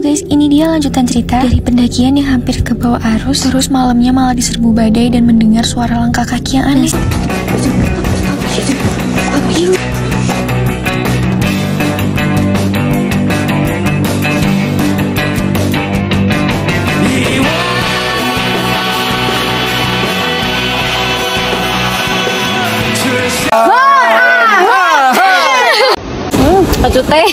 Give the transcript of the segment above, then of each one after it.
guys, ini dia lanjutan cerita dari pendakian yang hampir ke bawah arus. Terus malamnya malah diserbu badai dan mendengar suara langkah kaki yang aneh. Teh.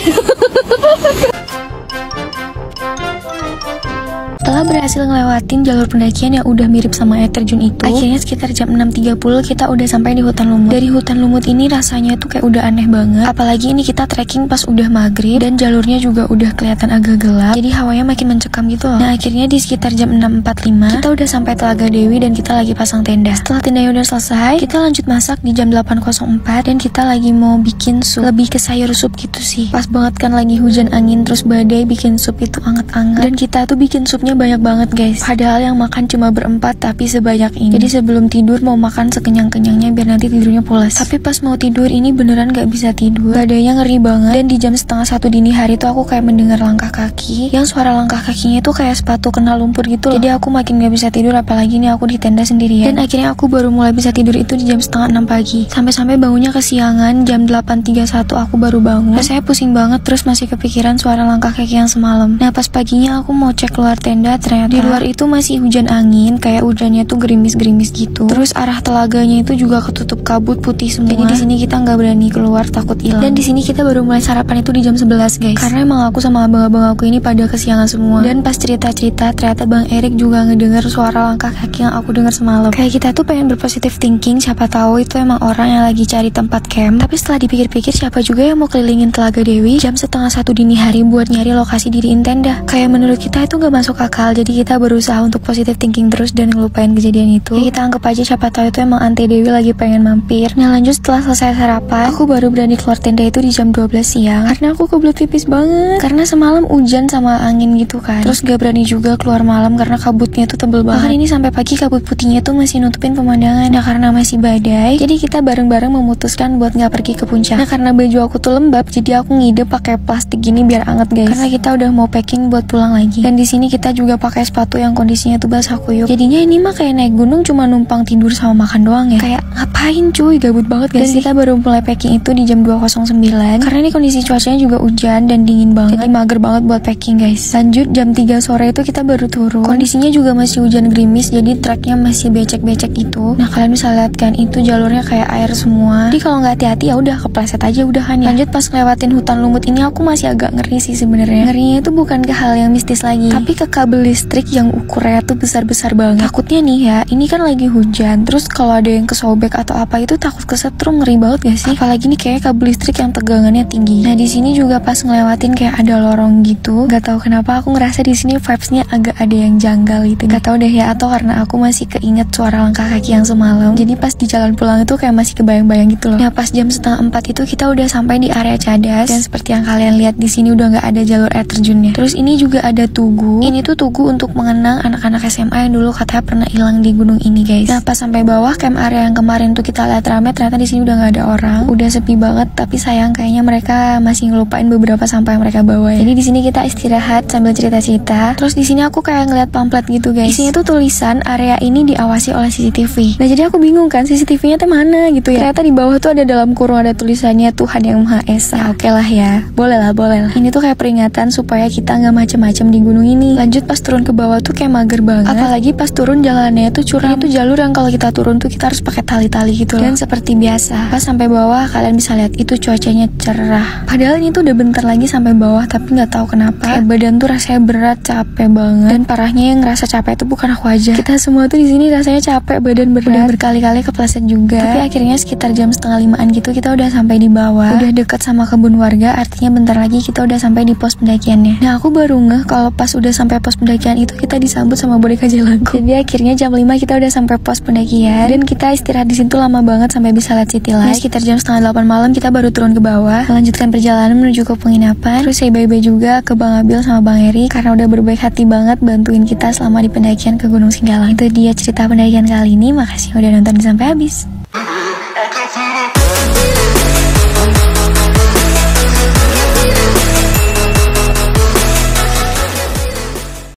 Setelah berhasil ngelewatin jalur pendakian yang udah mirip sama air terjun itu, akhirnya sekitar jam 6.30 kita udah sampai di hutan lumut. Dari hutan lumut ini rasanya tuh kayak udah aneh banget. Apalagi ini kita trekking pas udah maghrib dan jalurnya juga udah kelihatan agak gelap. Jadi hawanya makin mencekam gitu loh. Nah akhirnya di sekitar jam 6.45 kita udah sampai Telaga Dewi dan kita lagi pasang tenda. Setelah tendanya udah selesai, kita lanjut masak di jam 8.04 dan kita lagi mau bikin sup. Lebih ke sayur sup gitu sih. Pas banget kan lagi hujan angin terus badai, bikin sup itu anget-anget. Dan kita tuh bikin supnya banyak banget guys. Padahal yang makan cuma berempat tapi sebanyak ini. Jadi sebelum tidur mau makan sekenyang-kenyangnya biar nanti tidurnya pulas. Tapi pas mau tidur ini beneran gak bisa tidur. Badainya ngeri banget. Dan di jam 12:30 dini hari tuh aku kayak mendengar langkah kaki. Yang suara langkah kakinya itu kayak sepatu kena lumpur gitu loh. Jadi aku makin gak bisa tidur, apalagi nih aku di tenda sendirian. Dan akhirnya aku baru mulai bisa tidur itu di jam 5:30 pagi. Sampai-sampai bangunnya kesiangan, jam 8.31 aku baru bangun. Saya pusing banget terus masih kepikiran suara langkah kaki yang semalam. Nah pas paginya aku mau cek keluar tenda, ternyata di luar itu masih hujan angin, kayak hujannya tuh gerimis-gerimis gitu. Terus arah telaganya itu juga ketutup kabut putih semua. Jadi di sini kita nggak berani keluar, takut hilang. Dan di sini kita baru mulai sarapan itu di jam 11 guys. Karena emang aku sama abang-abang aku ini pada kesiangan semua. Dan pas cerita-cerita ternyata Bang Erik juga ngedenger suara langkah kaki yang aku dengar semalam. Kayak kita tuh pengen berpositif thinking, siapa tahu itu emang orang yang lagi cari tempat camp. Tapi setelah dipikir-pikir siapa juga yang mau kelilingin Telaga Dewi jam 12:30 dini hari buat nyari lokasi diriin tenda. Kayak menurut kita itu nggak masuk akal. Jadi kita berusaha untuk positive thinking terus dan ngelupain kejadian itu. Ya kita anggap aja siapa tahu itu emang Ante Dewi lagi pengen mampir. Nah lanjut setelah selesai sarapan, aku baru berani keluar tenda itu di jam 12 siang. Karena aku kebelet pipis banget. Karena semalam hujan sama angin gitu kan. Terus gak berani juga keluar malam karena kabutnya tuh tebel banget. Bahkan ini sampai pagi kabut putihnya tuh masih nutupin pemandangan. Nah karena masih badai, jadi kita bareng-bareng memutuskan buat gak pergi ke puncak. Nah karena baju aku tuh lembab, jadi aku ngide pakai plastik gini biar anget guys. Karena kita udah mau packing buat pulang lagi. Dan di sini kita juga pakai sepatu yang kondisinya tuh basah kuyup. Jadinya ini mah kayak naik gunung cuma numpang tidur sama makan doang ya. Kayak ngapain cuy, gabut banget guys. Dan kita baru mulai packing itu di jam 2.09 karena ini kondisi cuacanya juga hujan dan dingin banget. Jadi mager banget buat packing guys. Lanjut jam 3 sore itu kita baru turun. Kondisinya juga masih hujan gerimis, jadi treknya masih becek-becek gitu. Nah kalian bisa lihat kan itu jalurnya kayak air semua. Jadi kalau nggak hati-hati ya udah kepleset aja udahan ya. Lanjut pas ngelewatin hutan lumut ini aku masih agak ngeri sih sebenarnya. Ngerinya itu bukan ke hal yang mistis lagi, tapi ke kabel listrik yang ukurannya tuh besar-besar banget. Takutnya nih ya, ini kan lagi hujan, terus kalau ada yang kesobek atau apa itu takut kesetrum, ngeri banget gak sih? Apalagi nih kayak kabel listrik yang tegangannya tinggi. Nah di sini juga pas ngelewatin kayak ada lorong gitu. Gak tahu kenapa aku ngerasa di sini vibesnya agak ada yang janggal gitu. Gak tahu deh ya, atau karena aku masih keinget suara langkah kaki yang semalam. Jadi pas di jalan pulang itu kayak masih kebayang-bayang gitu loh. Nah pas jam 3:30 itu kita udah sampai di area Cadas dan seperti yang kalian lihat di sini udah nggak ada jalur air terjunnya. Terus ini juga ada tugu. Ini tuh tugu untuk mengenang anak-anak SMA yang dulu katanya pernah hilang di gunung ini guys. Nah pas sampai bawah camp area yang kemarin tuh kita lihat rame, ternyata di sini udah nggak ada orang, udah sepi banget. Tapi sayang kayaknya mereka masih ngelupain beberapa sampah yang mereka bawa ya. Jadi di sini kita istirahat sambil cerita-cerita. Terus di sini aku kayak ngeliat pamflet gitu guys. Di sini tuh tulisan area ini diawasi oleh CCTV. Nah jadi aku bingung kan CCTV-nya tuh mana gitu ya. Ternyata di bawah tuh ada dalam kurung ada tulisannya Tuhan Yang Maha Esa. Ya oke lah ya, boleh lah. Ini tuh kayak peringatan supaya kita nggak macem-macem di gunung ini. Lanjut pas turun ke bawah tuh kayak mager banget. Apalagi pas turun jalannya tuh curam. Itu jalur yang kalau kita turun tuh kita harus pakai tali-tali gitu loh. Dan seperti biasa, pas sampai bawah kalian bisa lihat itu cuacanya cerah. Padahal ini tuh udah bentar lagi sampai bawah, tapi nggak tahu kenapa kayak badan tuh rasanya berat, capek banget. Dan parahnya yang ngerasa capek itu bukan aku aja. Kita semua tuh di sini rasanya capek, badan berat. Udah berkali-kali kepleset juga. Tapi akhirnya sekitar jam 4:30 gitu kita udah sampai di bawah. Udah dekat sama kebun warga, artinya bentar lagi kita udah sampai di pos pendakiannya. Nah aku baru ngeh kalau pas udah sampai pos pendakian itu kita disambut sama boneka jelangkung. Jadi akhirnya jam 5 kita udah sampai pos pendakian dan kita istirahat di situ lama banget sampai bisa lihat city light. Nah, sekitar jam 7:30 malam kita baru turun ke bawah, melanjutkan perjalanan menuju ke penginapan. Terus say bye-bye juga ke Bang Abil sama Bang Eri karena udah berbaik hati banget bantuin kita selama di pendakian ke Gunung Singgalang. Itu dia cerita pendakian kali ini. Makasih udah nonton sampai habis.